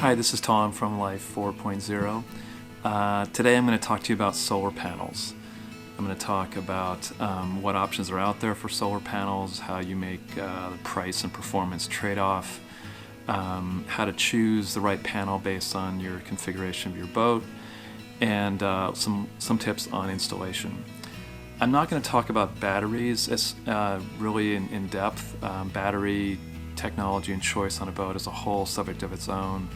Hi, this is Tom from Life 4.0. Today I'm going to talk to you about solar panels. I'm going to talk about what options are out there for solar panels, how you make the price and performance trade-off, how to choose the right panel based on your configuration of your boat, and some tips on installation. I'm not going to talk about batteries really in depth. Battery technology and choice on a boat is a whole subject of its own.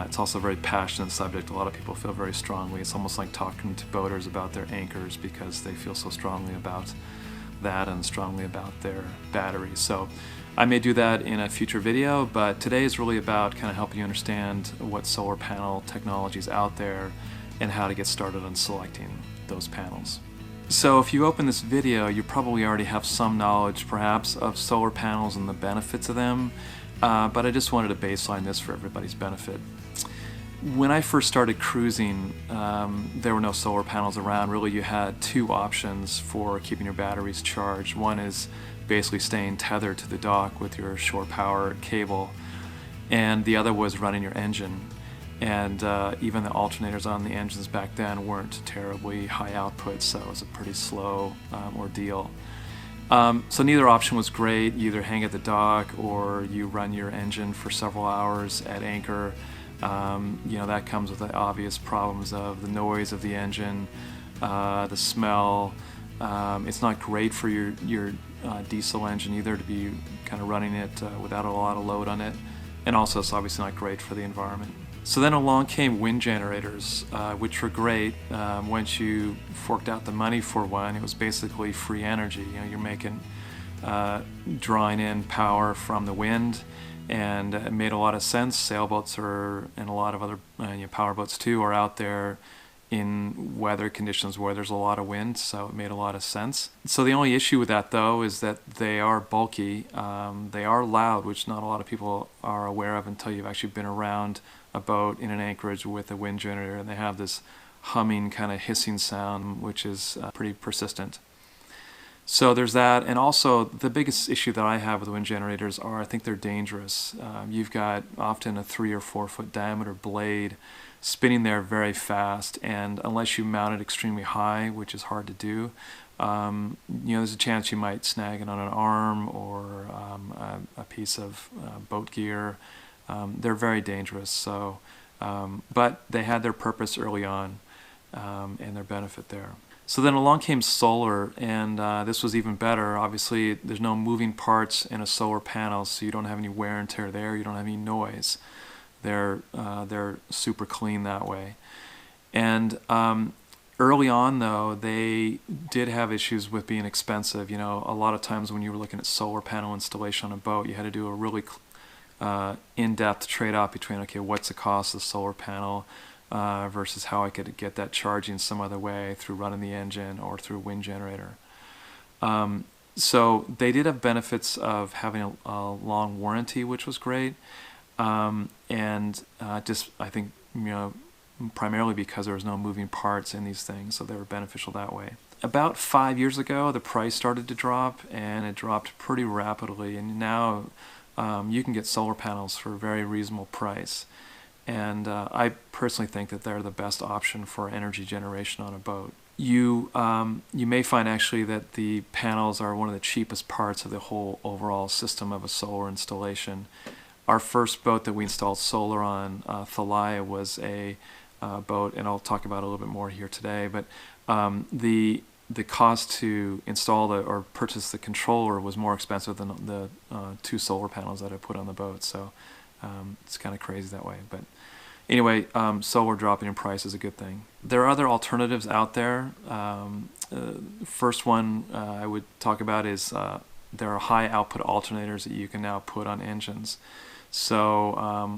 It's also a very passionate subject. A lot of people feel very strongly. It's almost like talking to boaters about their anchors because they feel so strongly about that and strongly about their batteries. So I may do that in a future video, but today is really about kind of helping you understand what solar panel technology is out there and how to get started on selecting those panels. So if you open this video, you probably already have some knowledge perhaps of solar panels and the benefits of them, but I just wanted to baseline this for everybody's benefit. When I first started cruising, there were no solar panels around. Really, you had two options for keeping your batteries charged. One is basically staying tethered to the dock with your shore power cable, and the other was running your engine. And even the alternators on the engines back then weren't terribly high output, so it was a pretty slow ordeal. So neither option was great. You either hang at the dock or you run your engine for several hours at anchor. That comes with the obvious problems of the noise of the engine, the smell. It's not great for your diesel engine either to be kind of running it without a lot of load on it. And also it's obviously not great for the environment. So then along came wind generators, which were great. Once you forked out the money for one, it was basically free energy. You're making, drawing in power from the wind, and it made a lot of sense. Sailboats and a lot of other power boats too are out there in weather conditions where there's a lot of wind, so it made a lot of sense. So the only issue with that though is that they are bulky, they are loud, which not a lot of people are aware of until you've actually been around a boat in an anchorage with a wind generator, and they have this humming kind of hissing sound which is pretty persistent. So there's that, and also the biggest issue that I have with wind generators are I think they're dangerous. You've got often a 3 or 4 foot diameter blade spinning there very fast, and unless you mount it extremely high, which is hard to do, there's a chance you might snag it on an arm or a piece of boat gear. They're very dangerous, so but they had their purpose early on and their benefit there. So then along came solar, and this was even better. Obviously there's no moving parts in a solar panel, so you don't have any wear and tear there, you don't have any noise. They're super clean that way. And early on though, they did have issues with being expensive. A lot of times when you were looking at solar panel installation on a boat, you had to do a really in-depth trade-off between, okay, what's the cost of the solar panel versus how I could get that charging some other way through running the engine or through a wind generator. So they did have benefits of having a long warranty, which was great. Just I think primarily because there was no moving parts in these things, so they were beneficial that way. About 5 years ago, the price started to drop, and it dropped pretty rapidly, and now you can get solar panels for a very reasonable price. And I personally think that they're the best option for energy generation on a boat. You may find actually that the panels are one of the cheapest parts of the whole overall system of a solar installation. Our first boat that we installed solar on, Thalia, was a boat, and I'll talk about it a little bit more here today, but the cost to install or purchase the controller was more expensive than the 2 solar panels that I put on the boat, so it's kind of crazy that way. But anyway, solar dropping in price is a good thing. There are other alternatives out there. First one I would talk about is there are high output alternators that you can now put on engines. So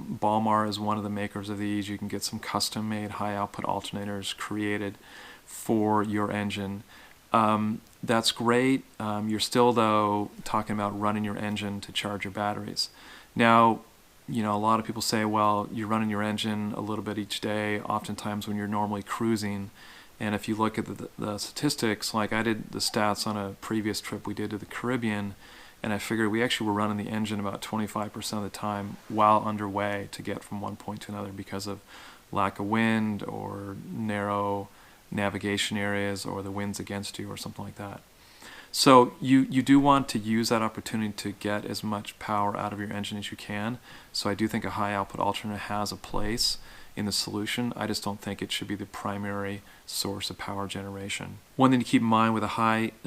Balmar is one of the makers of these. You can get some custom made high output alternators created for your engine. That's great. You're still though talking about running your engine to charge your batteries. Now, a lot of people say, well, you're running your engine a little bit each day, oftentimes when you're normally cruising, and if you look at the statistics, like I did the stats on a previous trip we did to the Caribbean, and I figured we actually were running the engine about 25% of the time while underway to get from one point to another because of lack of wind or narrow navigation areas or the wind's against you or something like that. So you do want to use that opportunity to get as much power out of your engine as you can. So I do think a high output alternator has a place in the solution. I just don't think it should be the primary source of power generation. One thing to keep in mind with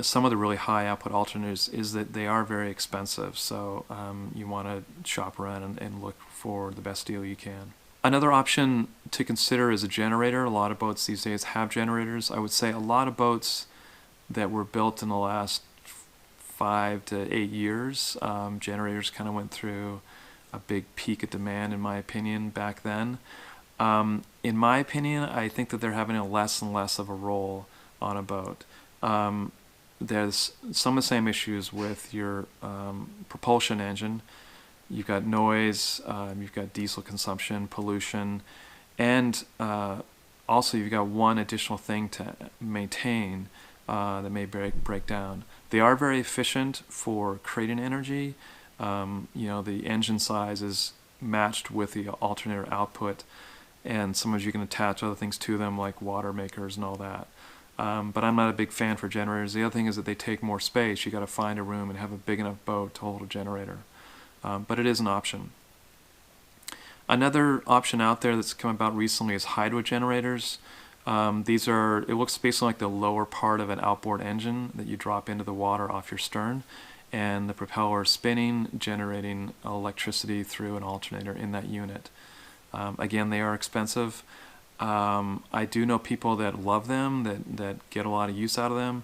some of the really high output alternators is that they are very expensive. So you want to shop around and look for the best deal you can. Another option to consider is a generator. A lot of boats these days have generators. I would say a lot of boats that were built in the last 5 to 8 years, generators kind of went through a big peak of demand, in my opinion, back then. In my opinion, I think that they're having a less and less of a role on a boat. There's some of the same issues with your propulsion engine. You've got noise, you've got diesel consumption, pollution, and also you've got one additional thing to maintain that may break down. They are very efficient for creating energy. The engine size is matched with the alternator output, and sometimes you can attach other things to them like water makers and all that. But I'm not a big fan for generators. The other thing is that they take more space. You got to find a room and have a big enough boat to hold a generator. But it is an option. Another option out there that's come about recently is hydro generators. It looks basically like the lower part of an outboard engine that you drop into the water off your stern, and the propeller is spinning, generating electricity through an alternator in that unit. Again, they are expensive. I do know people that love them, that get a lot of use out of them.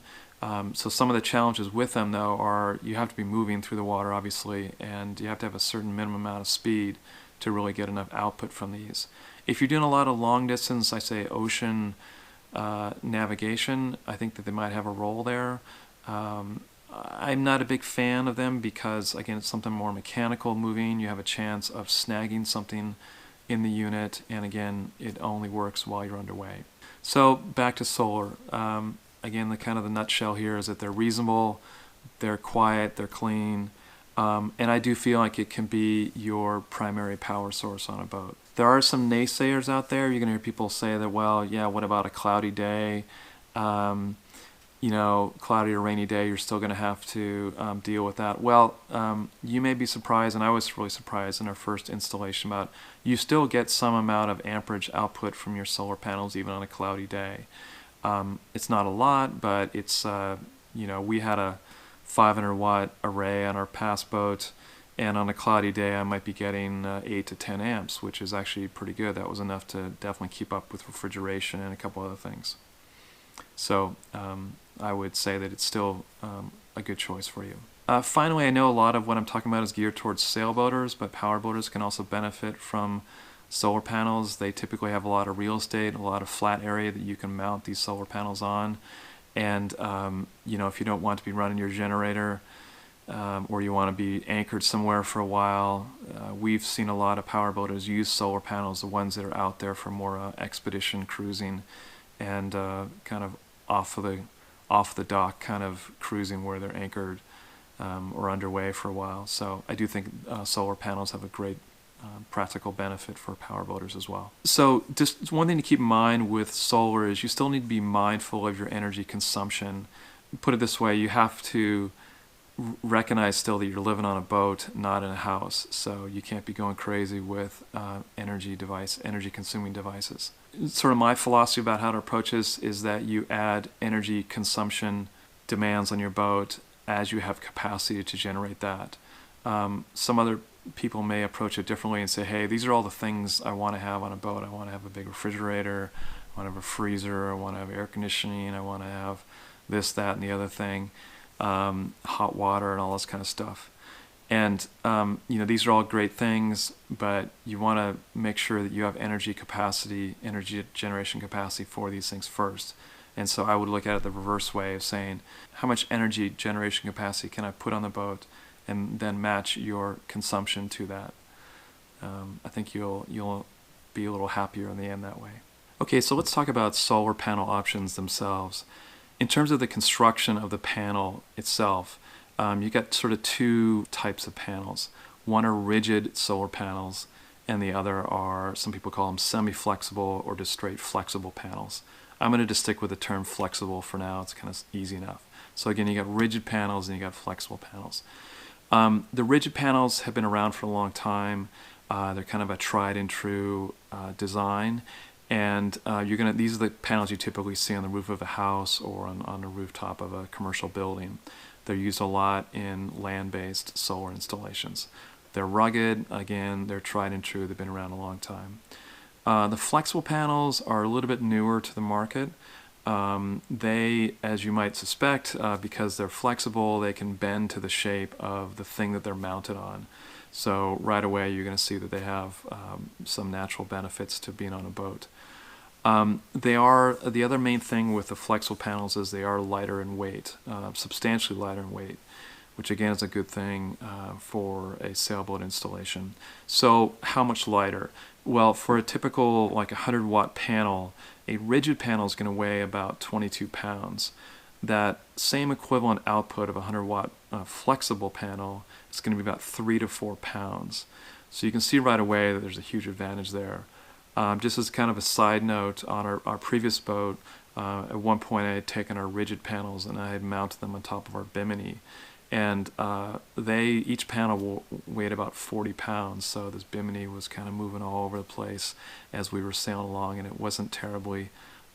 So some of the challenges with them, though, are you have to be moving through the water, obviously, and you have to have a certain minimum amount of speed to really get enough output from these. If you're doing a lot of long distance, I say ocean navigation, I think that they might have a role there. I'm not a big fan of them because, again, it's something more mechanical moving. You have a chance of snagging something in the unit, and again, it only works while you're underway. So back to solar. Again, the nutshell here is that they're reasonable, they're quiet, they're clean, and I do feel like it can be your primary power source on a boat. There are some naysayers out there. You're going to hear people say that, well, yeah, what about a cloudy day? Cloudy or rainy day, you're still going to have to deal with that. Well, you may be surprised, and I was really surprised in our first installation about you still get some amount of amperage output from your solar panels even on a cloudy day. It's not a lot, but it's, we had a 500 watt array on our past boat, and on a cloudy day I might be getting 8 to 10 amps, which is actually pretty good. That was enough to definitely keep up with refrigeration and a couple other things. So I would say that it's still a good choice for you. Finally, I know a lot of what I'm talking about is geared towards sailboaters, but powerboaters can also benefit from solar panels. They typically have a lot of real estate, a lot of flat area that you can mount these solar panels on. And if you don't want to be running your generator or you want to be anchored somewhere for a while, we've seen a lot of powerboaters use solar panels, the ones that are out there for more expedition cruising and kind of off the dock kind of cruising where they're anchored or underway for a while. So I do think solar panels have a great practical benefit for powerboaters as well. So just one thing to keep in mind with solar is you still need to be mindful of your energy consumption. Put it this way, you have to recognize still that you're living on a boat, not in a house. So you can't be going crazy with energy consuming devices. Sort of my philosophy about how to approach this is that you add energy consumption demands on your boat as you have capacity to generate that. Some other people may approach it differently and say, hey, these are all the things I want to have on a boat. I want to have a big refrigerator, I want to have a freezer, I want to have air conditioning, I want to have this, that, and the other thing, hot water and all this kind of stuff. And these are all great things, but you want to make sure that you have energy generation capacity for these things first. And so I would look at it the reverse way of saying, how much energy generation capacity can I put on the boat, and then match your consumption to that. I think you'll be a little happier in the end that way. Okay, so let's talk about solar panel options themselves. In terms of the construction of the panel itself, You got sort of two types of panels. One are rigid solar panels, and the other are, some people call them semi-flexible or just straight flexible panels. I'm going to just stick with the term flexible for now. It's kind of easy enough. So again, you got rigid panels and you got flexible panels. The rigid panels have been around for a long time. They're kind of a tried and true design, and these are the panels you typically see on the roof of a house or on the rooftop of a commercial building. They're used a lot in land-based solar installations. They're rugged. Again, they're tried and true. They've been around a long time. The flexible panels are a little bit newer to the market. They, as you might suspect, because they're flexible, they can bend to the shape of the thing that they're mounted on. So right away you're going to see that they have some natural benefits to being on a boat. The other main thing with the flexible panels is they are lighter in weight, substantially lighter in weight, which again is a good thing for a sailboat installation. So how much lighter? Well, for a typical like 100-watt panel, a rigid panel is going to weigh about 22 pounds. That same equivalent output of a 100-watt flexible panel is going to be about 3 to 4 pounds. So you can see right away that there's a huge advantage there. Just as kind of a side note, on our previous boat, at one point I had taken our rigid panels and I had mounted them on top of our bimini. And each panel weighed about 40 pounds, so this bimini was kind of moving all over the place as we were sailing along, and it wasn't terribly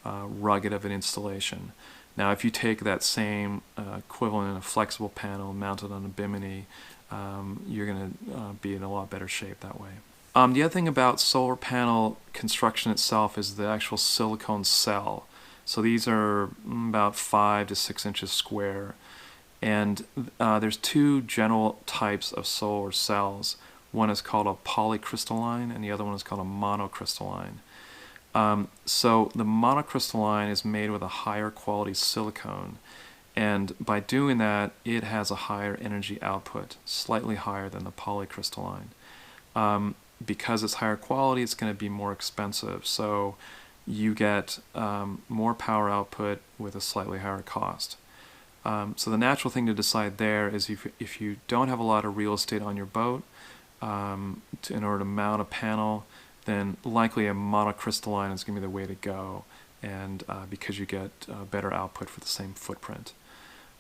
rugged of an installation. Now, if you take that same equivalent in a flexible panel mounted on a bimini, you're going to be in a lot better shape that way. The other thing about solar panel construction itself is the actual silicone cell. So these are about 5 to 6 inches square. And there's two general types of solar cells. One is called a polycrystalline and the other one is called a monocrystalline. So the monocrystalline is made with a higher quality silicone, and by doing that it has a higher energy output, slightly higher than the polycrystalline. Because it's higher quality, it's going to be more expensive, so you get more power output with a slightly higher cost. So the natural thing to decide there is if you don't have a lot of real estate on your boat in order to mount a panel, then likely a monocrystalline is going to be the way to go, and because you get better output for the same footprint.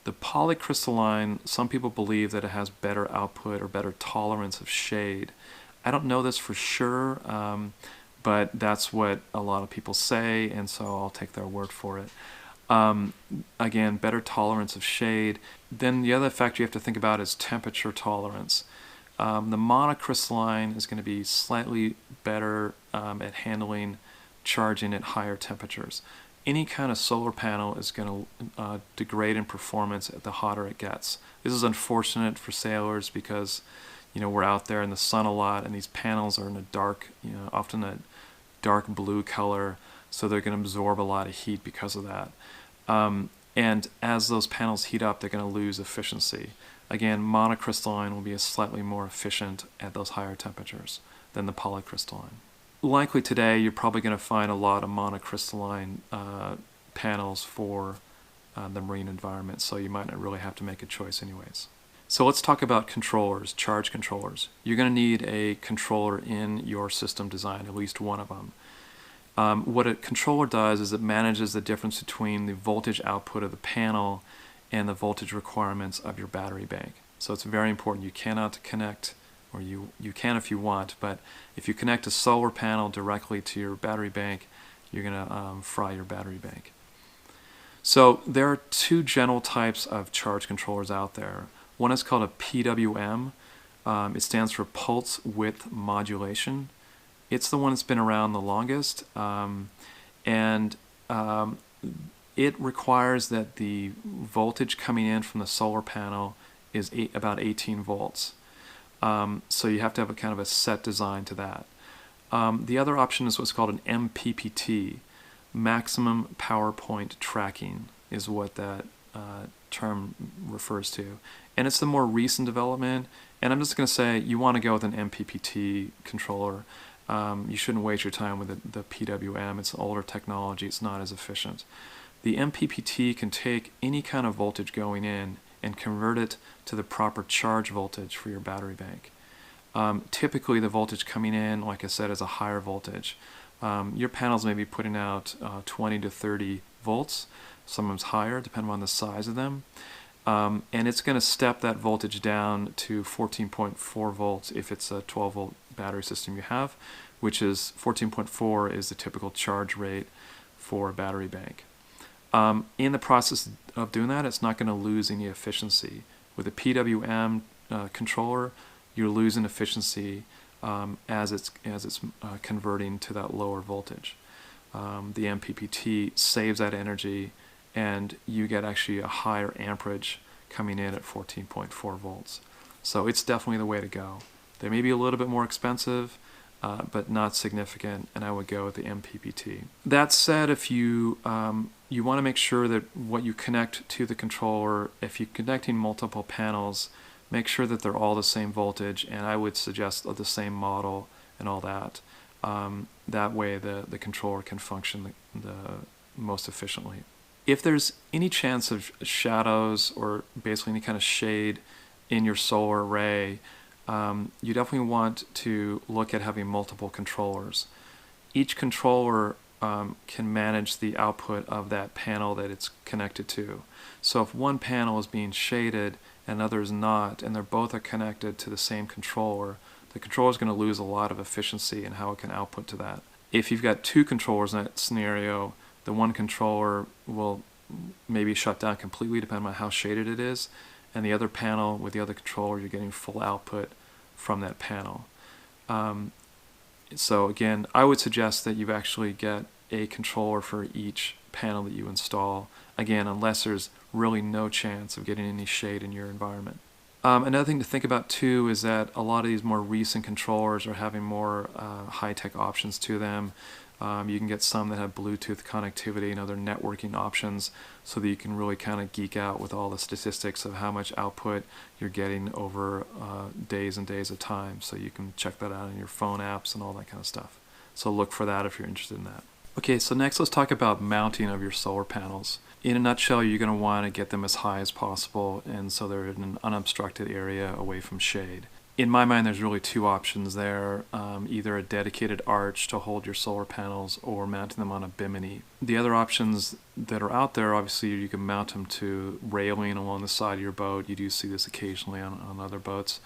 The polycrystalline, some people believe that it has better output or better tolerance of shade. I don't know this for sure, but that's what a lot of people say, and so I'll take their word for it. Again, better tolerance of shade. Then the other factor you have to think about is temperature tolerance. The monocrystalline is going to be slightly better at handling charging at higher temperatures. Any kind of solar panel is going to degrade in performance the hotter it gets. This is unfortunate for sailors because we're out there in the sun a lot, and these panels are in a dark, often a dark blue color, so they're going to absorb a lot of heat because of that. And as those panels heat up, they're going to lose efficiency. Again, monocrystalline will be slightly more efficient at those higher temperatures than the polycrystalline. Likely today, you're probably going to find a lot of monocrystalline panels for the marine environment, so you might not really have to make a choice anyways. So let's talk about controllers, charge controllers. You're going to need a controller in your system design, at least one of them. What a controller does is it manages the difference between the voltage output of the panel and the voltage requirements of your battery bank. So it's very important. You cannot connect, or you can if you want, but if you connect a solar panel directly to your battery bank, you're going to fry your battery bank. So there are two general types of charge controllers out there. One is called a PWM. It stands for Pulse Width Modulation. It's the one that's been around the longest, and it requires that the voltage coming in from the solar panel is about 18 volts. So you have to have a kind of a set design to that. The other option is what's called an MPPT, Maximum Power Point Tracking, is what that term refers to. And it's the more recent development, and I'm just going to say you want to go with an MPPT controller. You shouldn't waste your time with the PWM. It's older technology. It's not as efficient. The MPPT can take any kind of voltage going in and convert it to the proper charge voltage for your battery bank. Typically the voltage coming in, like I said, is a higher voltage. Your panels may be putting out 20 to 30 volts, sometimes higher depending on the size of them. And it's going to step that voltage down to 14.4 volts if it's a 12 volt battery system you have, which is 14.4 is the typical charge rate for a battery bank. In the process of doing that, it's not going to lose any efficiency. With a PWM controller, you're losing efficiency as it's converting to that lower voltage. The MPPT saves that energy, and you get actually a higher amperage coming in at 14.4 volts. So it's definitely the way to go. They may be a little bit more expensive, but not significant, and I would go with the MPPT. That said, if you want to make sure that what you connect to the controller, if you're connecting multiple panels, make sure that they're all the same voltage, and I would suggest the same model and all that. That way the controller can function the most efficiently. If there's any chance of shadows or basically any kind of shade in your solar array, you definitely want to look at having multiple controllers. Each controller can manage the output of that panel that it's connected to. So if one panel is being shaded and another is not, and they're both are connected to the same controller, the controller is going to lose a lot of efficiency in how it can output to that. If you've got two controllers in that scenario, the one controller will maybe shut down completely depending on how shaded it is, and the other panel with the other controller, you're getting full output from that panel. So again, I would suggest that you actually get a controller for each panel that you install, again, unless there's really no chance of getting any shade in your environment. Another thing to think about too is that a lot of these more recent controllers are having more high-tech options to them. You can get some that have Bluetooth connectivity and other networking options, so that you can really kind of geek out with all the statistics of how much output you're getting over days and days of time. So you can check that out in your phone apps and all that kind of stuff. So look for that if you're interested in that. Okay, so next let's talk about mounting of your solar panels. In a nutshell, you're going to want to get them as high as possible, and so they're in an unobstructed area away from shade. In my mind, there's really two options there, either a dedicated arch to hold your solar panels or mounting them on a bimini. The other options that are out there, obviously you can mount them to railing along the side of your boat. You do see this occasionally on other boats.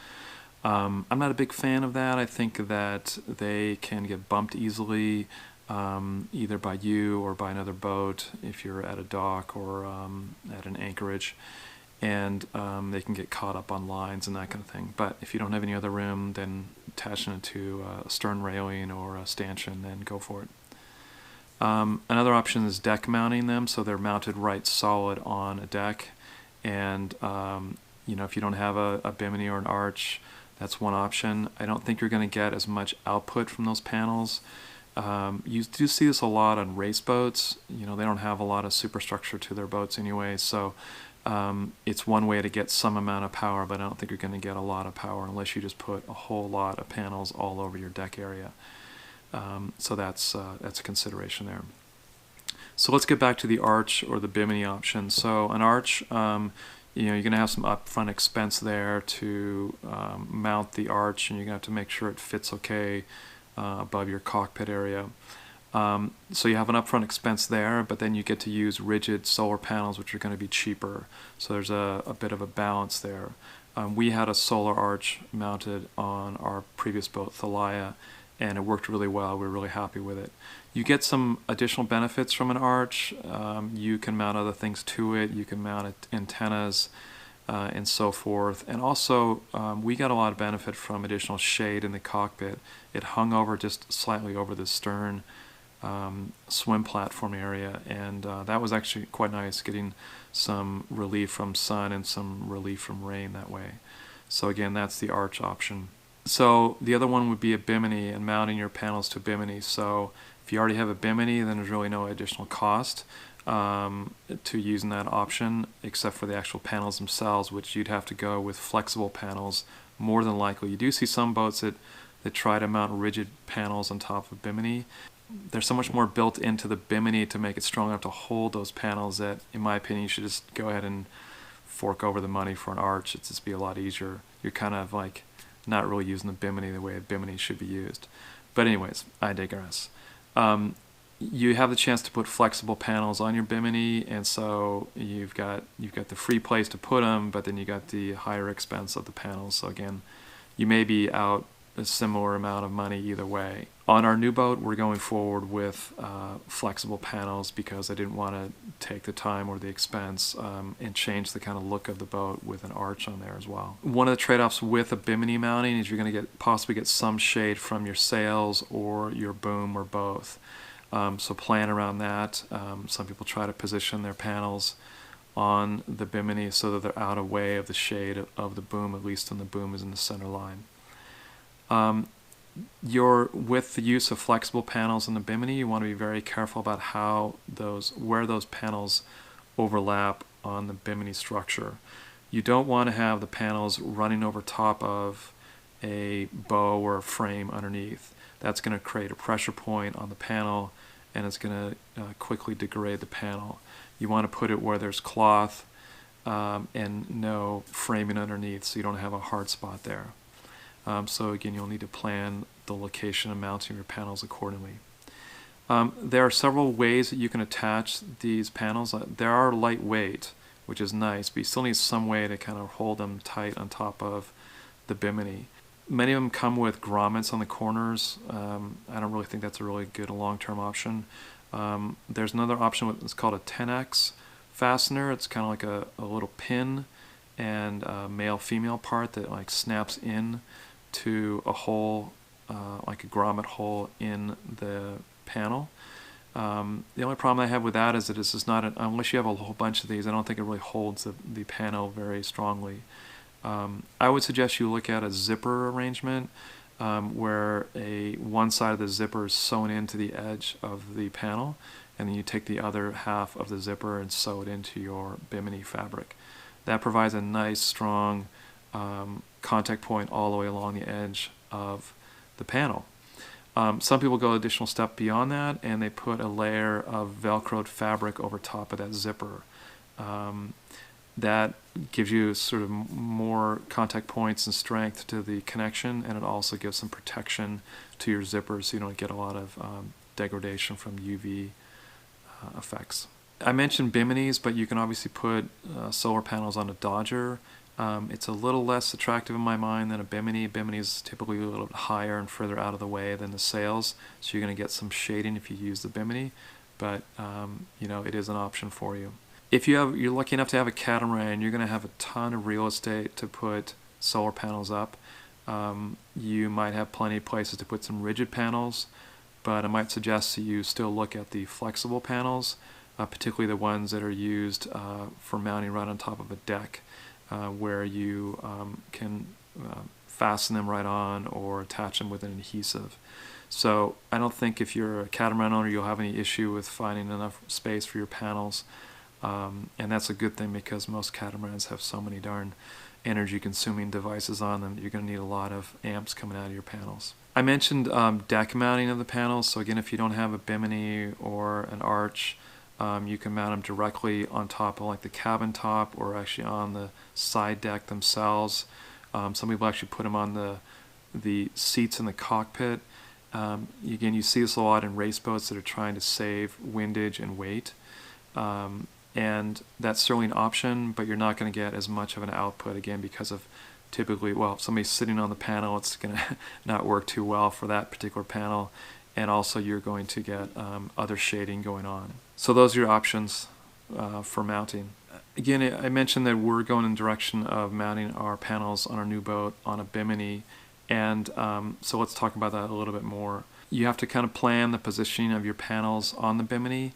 I'm not a big fan of that. I think that they can get bumped easily, either by you or by another boat if you're at a dock or at an anchorage. And they can get caught up on lines and that kind of thing. But if you don't have any other room, then attaching it to a stern railing or a stanchion, then go for it. Another option is deck mounting them, so they're mounted right solid on a deck. And if you don't have a bimini or an arch, that's one option. I don't think you're going to get as much output from those panels. You do see this a lot on race boats. They don't have a lot of superstructure to their boats anyway, so it's one way to get some amount of power, but I don't think you're going to get a lot of power unless you just put a whole lot of panels all over your deck area. So that's a consideration there. So let's get back to the arch or the bimini option. So an arch, you're going to have some upfront expense there to mount the arch, and you're going to have to make sure it fits okay above your cockpit area. So you have an upfront expense there, but then you get to use rigid solar panels, which are going to be cheaper. So there's a bit of a balance there. We had a solar arch mounted on our previous boat, Thalia, and it worked really well. We were really happy with it. You get some additional benefits from an arch. You can mount other things to it. You can mount antennas and so forth. And also, we got a lot of benefit from additional shade in the cockpit. It hung over just slightly over the stern swim platform area, and that was actually quite nice, getting some relief from sun and some relief from rain that way. So again, that's the arch option. So the other one would be a bimini and mounting your panels to bimini. So if you already have a bimini, then there's really no additional cost to using that option, except for the actual panels themselves, which you'd have to go with flexible panels more than likely. You do see some boats that try to mount rigid panels on top of bimini. There's so much more built into the bimini to make it strong enough to hold those panels that, in my opinion, you should just go ahead and fork over the money for an arch. It'd just be a lot easier. You're kind of like not really using the bimini the way a bimini should be used. But anyways, I digress. You have the chance to put flexible panels on your bimini, and so you've got the free place to put them, but then you got the higher expense of the panels. So again, you may be out a similar amount of money either way. On our new boat, we're going forward with flexible panels because I didn't want to take the time or the expense and change the kind of look of the boat with an arch on there as well. One of the trade-offs with a bimini mounting is you're going to possibly get some shade from your sails or your boom or both. So plan around that. Some people try to position their panels on the bimini so that they're out of way of the shade of the boom, at least when the boom is in the center line. With the use of flexible panels in the bimini, you want to be very careful about where those panels overlap on the bimini structure. You don't want to have the panels running over top of a bow or a frame underneath. That's going to create a pressure point on the panel, and it's going to quickly degrade the panel. You want to put it where there's cloth and no framing underneath, so you don't have a hard spot there. So again, you'll need to plan the location and mounting your panels accordingly. There are several ways that you can attach these panels. They are lightweight, which is nice, but you still need some way to kind of hold them tight on top of the bimini. Many of them come with grommets on the corners. I don't really think that's a really good long-term option. There's another option that's called a 10X fastener. It's kind of like a little pin and a male-female part that like snaps in to a hole, like a grommet hole in the panel. The only problem I have with that is that this is not, unless you have a whole bunch of these, I don't think it really holds the panel very strongly. I would suggest you look at a zipper arrangement where one side of the zipper is sewn into the edge of the panel, and then you take the other half of the zipper and sew it into your bimini fabric. That provides a nice, strong contact point all the way along the edge of the panel. Some people go an additional step beyond that, and they put a layer of Velcroed fabric over top of that zipper. That gives you sort of more contact points and strength to the connection, and it also gives some protection to your zipper so you don't get a lot of degradation from UV effects. I mentioned biminis, but you can obviously put solar panels on a Dodger. It's a little less attractive in my mind than a bimini. Bimini is typically a little bit higher and further out of the way than the sails, so you're going to get some shading if you use the bimini, but it is an option for you. If you're lucky enough to have a catamaran, you're going to have a ton of real estate to put solar panels up. You might have plenty of places to put some rigid panels, but I might suggest that you still look at the flexible panels, particularly the ones that are used for mounting right on top of a deck, where you can fasten them right on or attach them with an adhesive. So I don't think if you're a catamaran owner you'll have any issue with finding enough space for your panels. And that's a good thing because most catamarans have so many darn energy-consuming devices on them that you're going to need a lot of amps coming out of your panels. I mentioned deck mounting of the panels. So again, if you don't have a bimini or an arch, you can mount them directly on top of like the cabin top or actually on the side deck themselves. Some people actually put them on the seats in the cockpit. Again, you see this a lot in race boats that are trying to save windage and weight. And that's certainly an option, but you're not going to get as much of an output, again, because of typically, well, if somebody's sitting on the panel, it's going to not work too well for that particular panel, and also you're going to get other shading going on. So those are your options for mounting. Again, I mentioned that we're going in the direction of mounting our panels on our new boat on a bimini, and so let's talk about that a little bit more. You have to kind of plan the positioning of your panels on the bimini.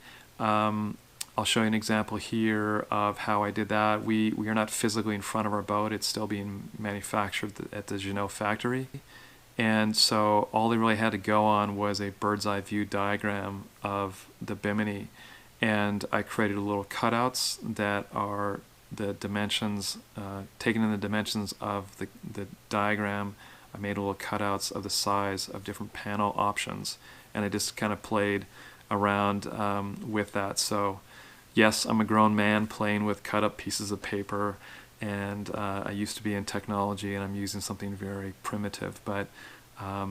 I'll show you an example here of how I did that. We are not physically in front of our boat. It's still being manufactured at the Jeanneau factory. And so all they really had to go on was a bird's eye view diagram of the bimini. And I created little cutouts that are the dimensions, taken in the dimensions of the diagram. I made little cutouts of the size of different panel options. And I just kind of played around with that. So Yes, I'm a grown man playing with cut up pieces of paper, and I used to be in technology and I'm using something very primitive, but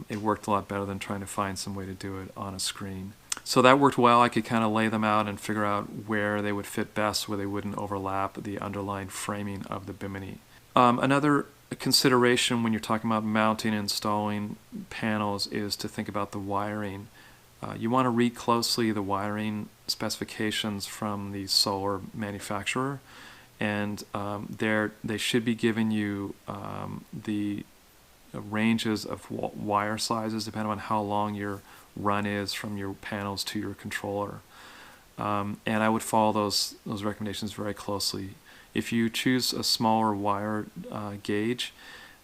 it worked a lot better than trying to find some way to do it on a screen. So that worked well. I could kind of lay them out and figure out where they would fit best, where they wouldn't overlap the underlying framing of the bimini. Another consideration when you're talking about mounting and installing panels is to think about the wiring. You want to read closely the wiring specifications from the solar manufacturer, and they should be giving you the ranges of wire sizes depending on how long your run is from your panels to your controller. And I would follow those recommendations very closely. If you choose a smaller wire gauge,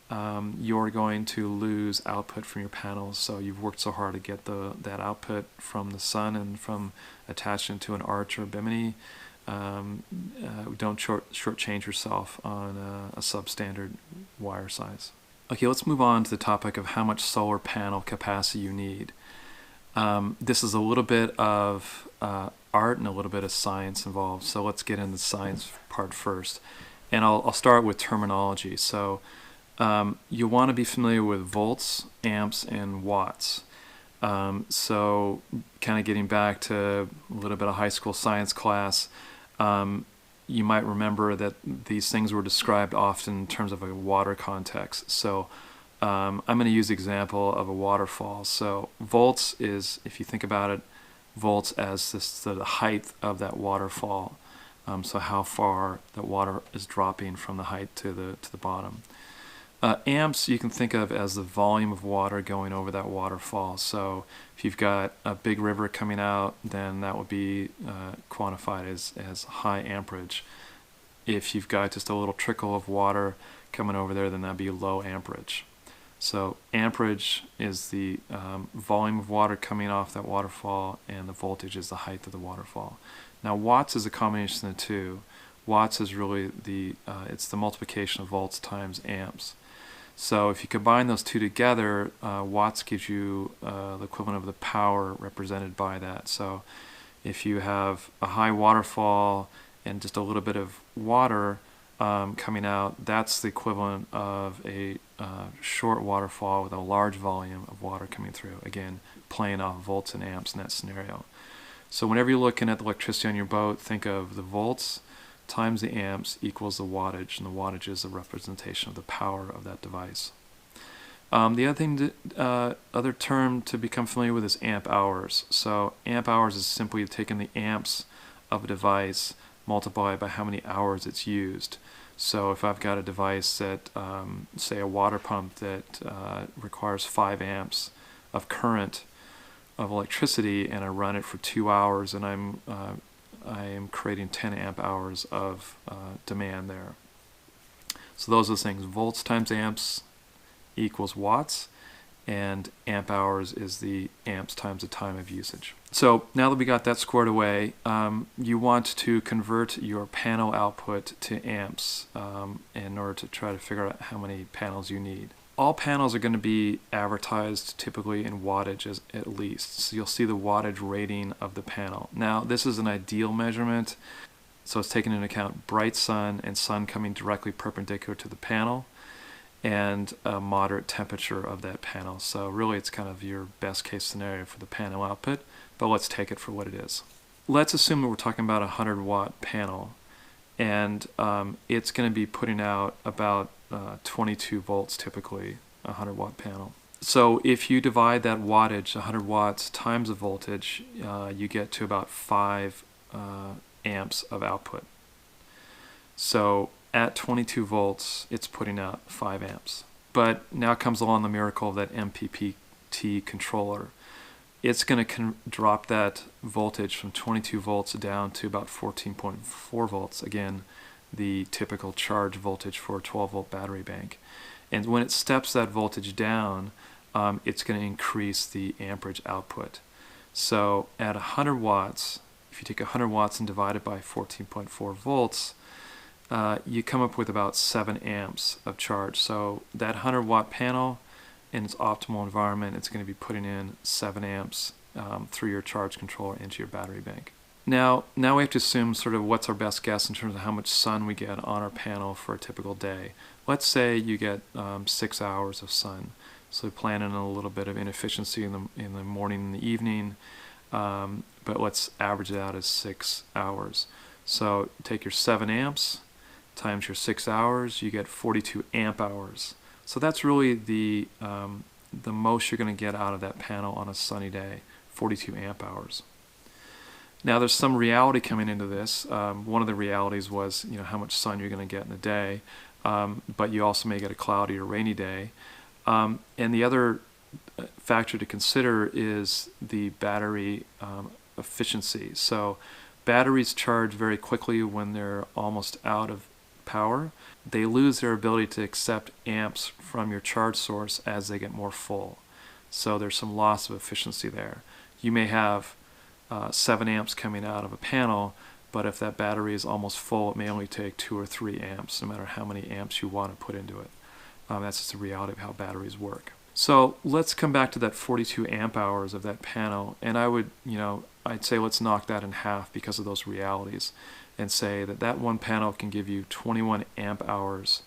you're going to lose output from your panels. So you've worked so hard to get that output from the sun and from attaching to an arch or bimini. Don't shortchange yourself on a substandard wire size. Okay, let's move on to the topic of how much solar panel capacity you need. This is a little bit of art and a little bit of science involved, so let's get into the science part first. And I'll start with terminology. So you want to be familiar with volts, amps, and watts. So kind of getting back to a little bit of high school science class, you might remember that these things were described often in terms of a water context. So I'm going to use the example of a waterfall. So volts is, if you think about it, volts as the height of that waterfall. So how far the water is dropping from the height to the bottom. Amps you can think of as the volume of water going over that waterfall. So if you've got a big river coming out, then that would be quantified as high amperage. If you've got just a little trickle of water coming over there, then that'd be low amperage. So amperage is the volume of water coming off that waterfall, and the voltage is the height of the waterfall. Now watts is a combination of the two. Watts is really it's the multiplication of volts times amps. So if you combine those two together, watts gives you the equivalent of the power represented by that. So if you have a high waterfall and just a little bit of water coming out, that's the equivalent of a short waterfall with a large volume of water coming through. Again, playing off volts and amps in that scenario. So whenever you're looking at the electricity on your boat, think of the volts times the amps equals the wattage, and the wattage is a representation of the power of that device. Other term to become familiar with is amp hours. So amp hours is simply taking the amps of a device multiplied by how many hours it's used. So if I've got a device that, say a water pump that requires 5 amps of current of electricity, and I run it for 2 hours, and I am creating 10 amp hours of demand there. So those are the things. Volts times amps equals watts, and amp hours is the amps times the time of usage. So now that we got that squared away, you want to convert your panel output to amps in order to try to figure out how many panels you need. All panels are going to be advertised typically in wattage at least. So you'll see the wattage rating of the panel. Now this is an ideal measurement, so it's taking into account bright sun and sun coming directly perpendicular to the panel, and a moderate temperature of that panel. So really it's kind of your best case scenario for the panel output, but let's take it for what it is. Let's assume that we're talking about a 100-watt panel, and it's going to be putting out about 22 volts typically, a 100-watt panel. So if you divide that wattage, 100 watts times the voltage, you get to about 5 amps of output. So at 22 volts, it's putting out 5 amps. But now comes along the miracle of that MPPT controller. It's going to drop that voltage from 22 volts down to about 14.4 volts. Again, the typical charge voltage for a 12-volt battery bank. And when it steps that voltage down, it's going to increase the amperage output. So at 100 watts, if you take 100 watts and divide it by 14.4 volts, you come up with about 7 amps of charge. So that 100-watt panel, in its optimal environment, it's going to be putting in 7 amps through your charge controller into your battery bank. Now we have to assume sort of what's our best guess in terms of how much sun we get on our panel for a typical day. Let's say you get 6 hours of sun. So plan in a little bit of inefficiency in the morning and the evening, but let's average it out as 6 hours. So take your 7 amps times your 6 hours, you get 42 amp hours. So that's really the most you're going to get out of that panel on a sunny day, 42 amp hours. Now there's some reality coming into this. One of the realities was how much sun you're going to get in a day, but you also may get a cloudy or rainy day. And the other factor to consider is the battery efficiency. So batteries charge very quickly when they're almost out of power. They lose their ability to accept amps from your charge source as they get more full. So there's some loss of efficiency there. You may have 7 amps coming out of a panel, but if that battery is almost full, it may only take 2 or 3 amps, no matter how many amps you want to put into it. That's just the reality of how batteries work. So let's come back to that 42 amp hours of that panel, and I'd say let's knock that in half because of those realities, and say that one panel can give you 21 amp hours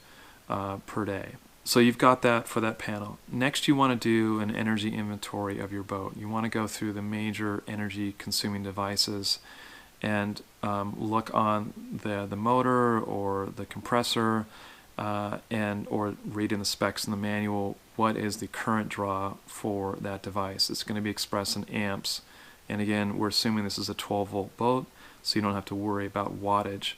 per day. So you've got that for that panel. Next, you want to do an energy inventory of your boat. You want to go through the major energy consuming devices and look on the motor or the compressor, or read in the specs in the manual what is the current draw for that device. It's going to be expressed in amps, and again, we're assuming this is a 12-volt boat, so you don't have to worry about wattage.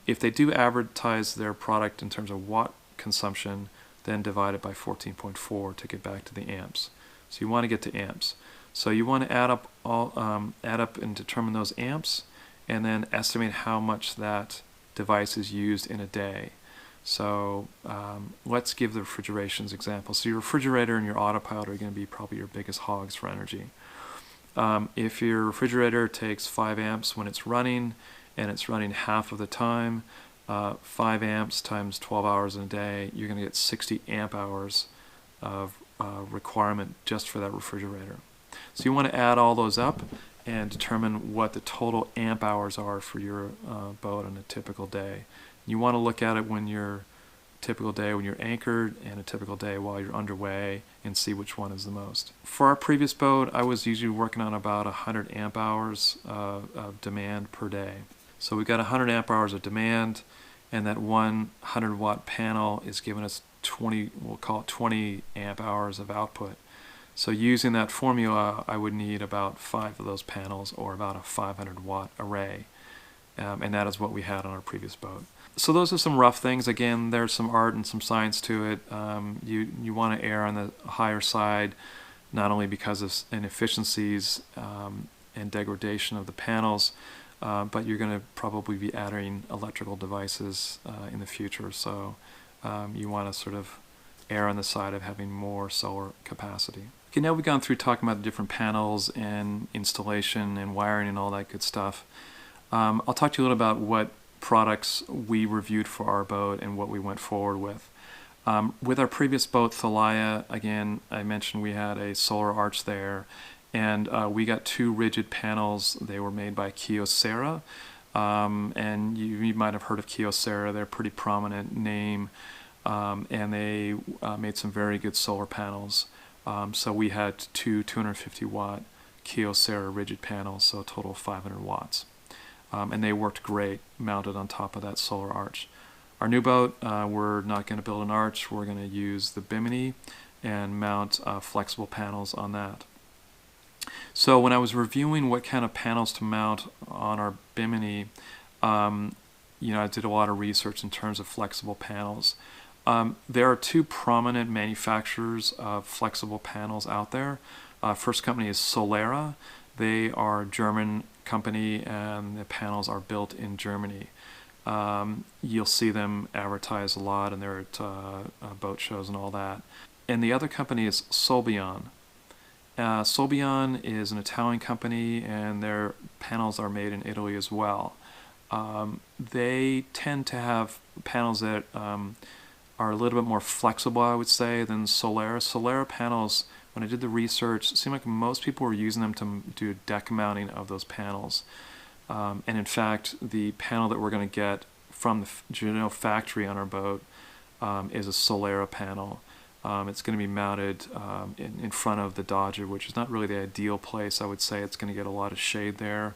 If they do advertise their product in terms of watt consumption, then divide it by 14.4 to get back to the amps. So you want to get to amps. So you want to add up and determine those amps, and then estimate how much that device is used in a day. So let's give the refrigeration's example. So your refrigerator and your autopilot are going to be probably your biggest hogs for energy. If your refrigerator takes 5 amps when it's running, and it's running half of the time, 5 amps times 12 hours in a day, you're going to get 60 amp hours of requirement just for that refrigerator. So you want to add all those up and determine what the total amp hours are for your boat on a typical day. You want to look at it when you're anchored, and a typical day while you're underway, and see which one is the most. For our previous boat, I was usually working on about 100 amp hours of demand per day. So we've got 100 amp hours of demand, and that 100 watt panel is giving us 20, we'll call it 20 amp hours of output. So using that formula, I would need about 5 of those panels, or about a 500 watt array. And that is what we had on our previous boat. So those are some rough things. Again, there's some art and some science to it. You want to err on the higher side, not only because of inefficiencies and degradation of the panels, but you're going to probably be adding electrical devices in the future. So you want to sort of err on the side of having more solar capacity. Okay, now we've gone through talking about the different panels and installation and wiring and all that good stuff. I'll talk to you a little about what products we reviewed for our boat and what we went forward with. With our previous boat, Thalia, again, I mentioned we had a solar arch there, and we got 2 rigid panels. They were made by Kyocera, and you might have heard of Kyocera. They're a pretty prominent name, and they made some very good solar panels. So we had 2 250 watt Kyocera rigid panels, so a total of 500 watts. And they worked great mounted on top of that solar arch. Our new boat, we're not going to build an arch. We're going to use the bimini and mount flexible panels on that. So when I was reviewing what kind of panels to mount on our bimini, I did a lot of research in terms of flexible panels. There are 2 prominent manufacturers of flexible panels out there. First company is Solera. They are a German company, and the panels are built in Germany. You'll see them advertised a lot, and they're at boat shows and all that. And the other company is Solbion. Solbion is an Italian company, and their panels are made in Italy as well. They tend to have panels that are a little bit more flexible, I would say, than Solera. Solera panels, when I did the research, it seemed like most people were using them to do deck mounting of those panels. And in fact, the panel that we're going to get from the Jeanneau factory on our boat is a Solera panel. It's going to be mounted in front of the Dodger, which is not really the ideal place. I would say it's going to get a lot of shade there.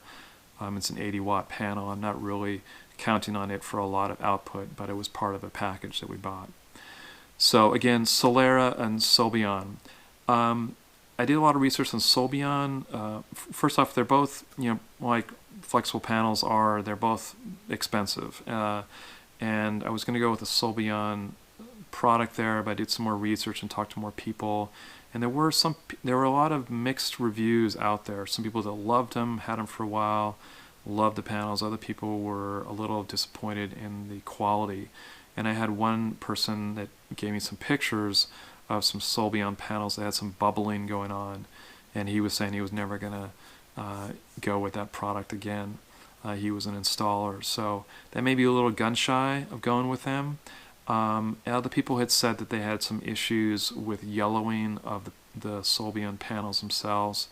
It's an 80-watt panel. I'm not really counting on it for a lot of output, but it was part of a package that we bought. So again, Solera and Solbion. I did a lot of research on Solbion. First off, they're both, like flexible panels are, they're both expensive. And I was going to go with a Solbion product there, but I did some more research and talked to more people. And there were a lot of mixed reviews out there. Some people that loved them, had them for a while, loved the panels. Other people were a little disappointed in the quality. And I had one person that gave me some pictures of some Solbion panels that had some bubbling going on, and he was saying he was never going to go with that product again. He was an installer, so that may be a little gun shy of going with them. Other people had said that they had some issues with yellowing of the Solbion panels themselves.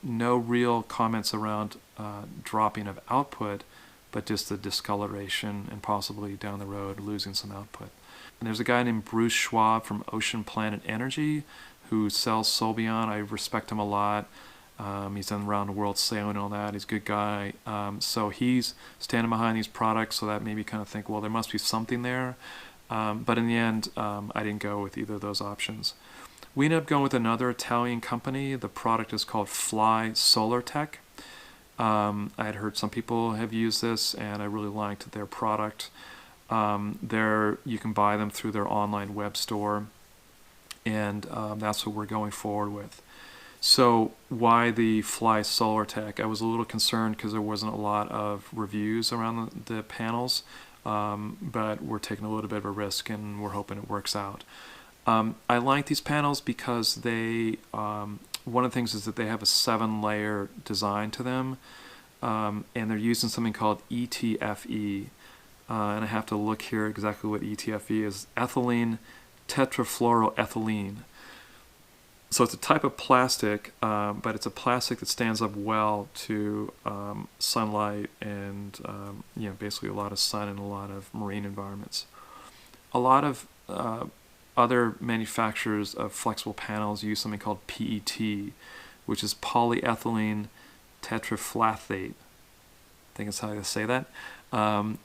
No real comments around dropping of output, but just the discoloration and possibly down the road losing some output. And there's a guy named Bruce Schwab from Ocean Planet Energy who sells Solbion. I respect him a lot. He's done around the world sailing and all that. He's a good guy. So he's standing behind these products, so that made me kind of think, well, there must be something there. But in the end, I didn't go with either of those options. We ended up going with another Italian company. The product is called Fly Solar Tech. I had heard some people have used this, and I really liked their product. You can buy them through their online web store, and that's what we're going forward with. So why the Fly Solar Tech? I was a little concerned because there wasn't a lot of reviews around the panels, but we're taking a little bit of a risk, and we're hoping it works out. I like these panels because they, one of the things is that they have a 7-layer design to them, and they're using something called ETFE. And I have to look here exactly what ETFE is. Ethylene tetrafluoroethylene. So it's a type of plastic, but it's a plastic that stands up well to sunlight and basically a lot of sun and a lot of marine environments. A lot of other manufacturers of flexible panels use something called PET, which is polyethylene tetraflathate. I think that's how you say that.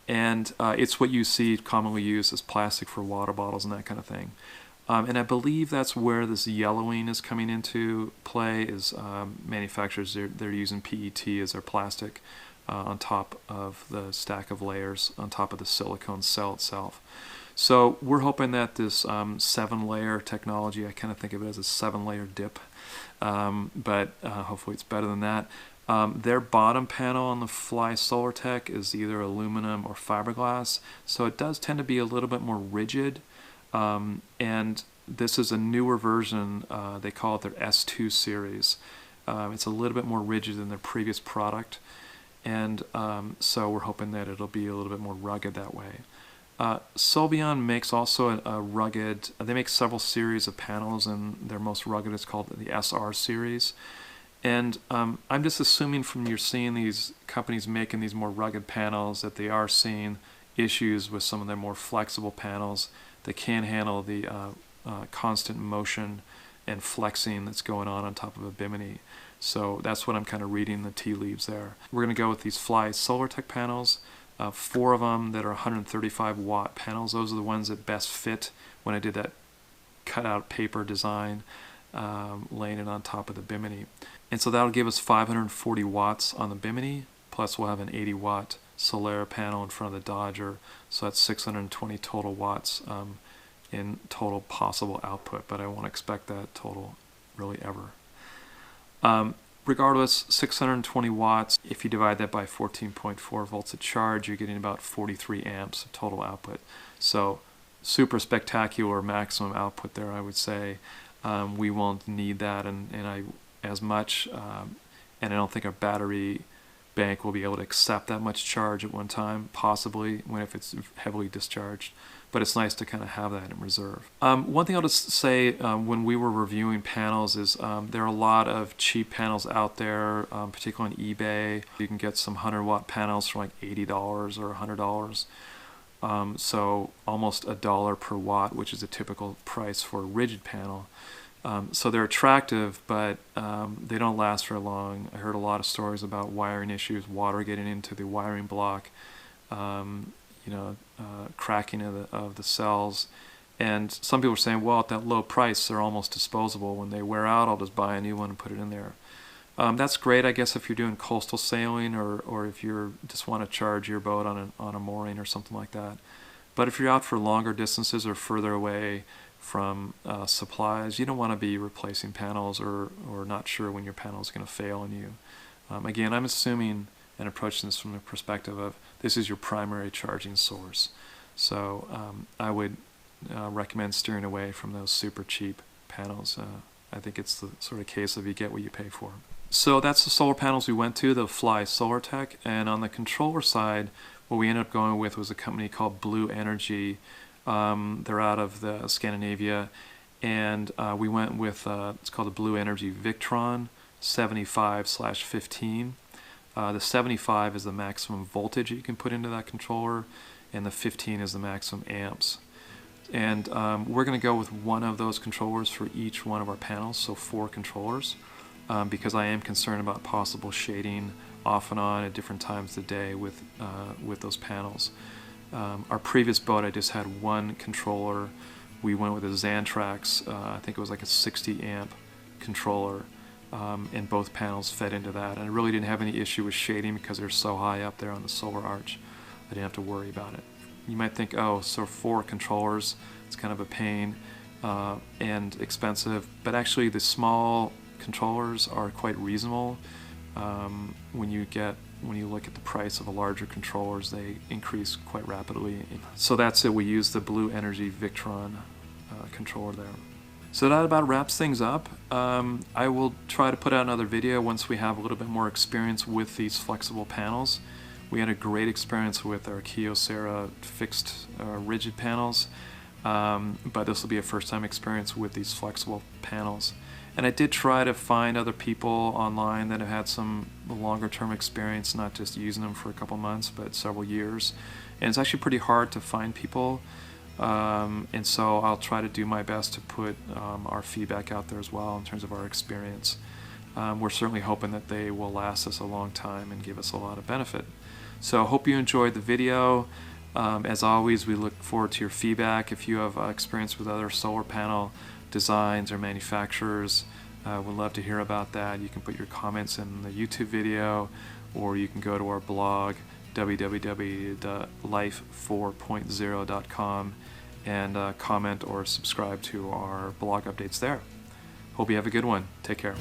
It's what you see commonly used as plastic for water bottles and that kind of thing. And I believe that's where this yellowing is coming into play, is manufacturers, they're using PET as their plastic on top of the stack of layers, on top of the silicone cell itself. So we're hoping that this 7-layer technology, I kind of think of it as a 7-layer dip, but hopefully it's better than that. Their bottom panel on the Fly Solar Tech is either aluminum or fiberglass, so it does tend to be a little bit more rigid. And this is a newer version. They call it their S2 series. It's a little bit more rigid than their previous product, and so we're hoping that it'll be a little bit more rugged that way. Solbion makes also a rugged, they make several series of panels, and their most rugged is called the SR series. And I'm just assuming from you're seeing these companies making these more rugged panels that they are seeing issues with some of their more flexible panels that can handle the constant motion and flexing that's going on top of a bimini. So that's what I'm kind of reading the tea leaves there. We're going to go with these Fly Solar Tech panels, 4 of them that are 135-watt panels. Those are the ones that best fit when I did that cutout paper design, laying it on top of the bimini. And so that'll give us 540 watts on the bimini, plus we'll have an 80-watt Solera panel in front of the Dodger, so that's 620 total watts in total possible output, but I won't expect that total really ever. Regardless, 620 watts, if you divide that by 14.4 volts of charge, you're getting about 43 amps of total output. So super spectacular maximum output there, I would say. We won't need that as much, and I don't think our battery bank will be able to accept that much charge at one time, possibly if it's heavily discharged, but it's nice to kind of have that in reserve. One thing I'll just say when we were reviewing panels is there are a lot of cheap panels out there, particularly on eBay. You can get some 100-watt panels for like $80 or $100. So almost $1 per watt, which is a typical price for a rigid panel. So they're attractive, but they don't last very long. I heard a lot of stories about wiring issues, water getting into the wiring block, cracking of the cells. And some people are saying, well, at that low price, they're almost disposable. When they wear out, I'll just buy a new one and put it in there. That's great, I guess, if you're doing coastal sailing or if you just want to charge your boat on a mooring or something like that. But if you're out for longer distances or further away from supplies, you don't want to be replacing panels or not sure when your panel is going to fail on you. Again, I'm assuming and approaching this from the perspective of this is your primary charging source. So I would recommend steering away from those super cheap panels. I think it's the sort of case of you get what you pay for. So that's the solar panels we went to, the Fly Solar Tech. And on the controller side, what we ended up going with was a company called Blue Energy. They're out of Scandinavia. And we went with, it's called the Blue Energy Victron 75/15. The 75 is the maximum voltage you can put into that controller, and the 15 is the maximum amps. And we're going to go with one of those controllers for each one of our panels, so 4 controllers, because I am concerned about possible shading off and on at different times of the day with those panels. Our previous boat, I just had one controller. We went with a Xantrax, I think it was like a 60 amp controller, and both panels fed into that. And I really didn't have any issue with shading because they're so high up there on the solar arch. I didn't have to worry about it. You might think, oh, so 4 controllers, it's kind of a pain and expensive, but actually the small controllers are quite reasonable. When you look at the price of the larger controllers, they increase quite rapidly. So that's it. We use the Blue Energy Victron controller there. So that about wraps things up. I will try to put out another video once we have a little bit more experience with these flexible panels. We had a great experience with our Kyocera fixed rigid panels, but this will be a first-time experience with these flexible panels. And I did try to find other people online that have had some longer-term experience, not just using them for a couple months, but several years. And it's actually pretty hard to find people, and so I'll try to do my best to put our feedback out there as well in terms of our experience. We're certainly hoping that they will last us a long time and give us a lot of benefit. So I hope you enjoyed the video. As always, we look forward to your feedback. If you have experience with other solar panel designs or manufacturers, we'd love to hear about that. You can put your comments in the YouTube video, or you can go to our blog, www.life4.0.com, and comment or subscribe to our blog updates there. Hope you have a good one. Take care.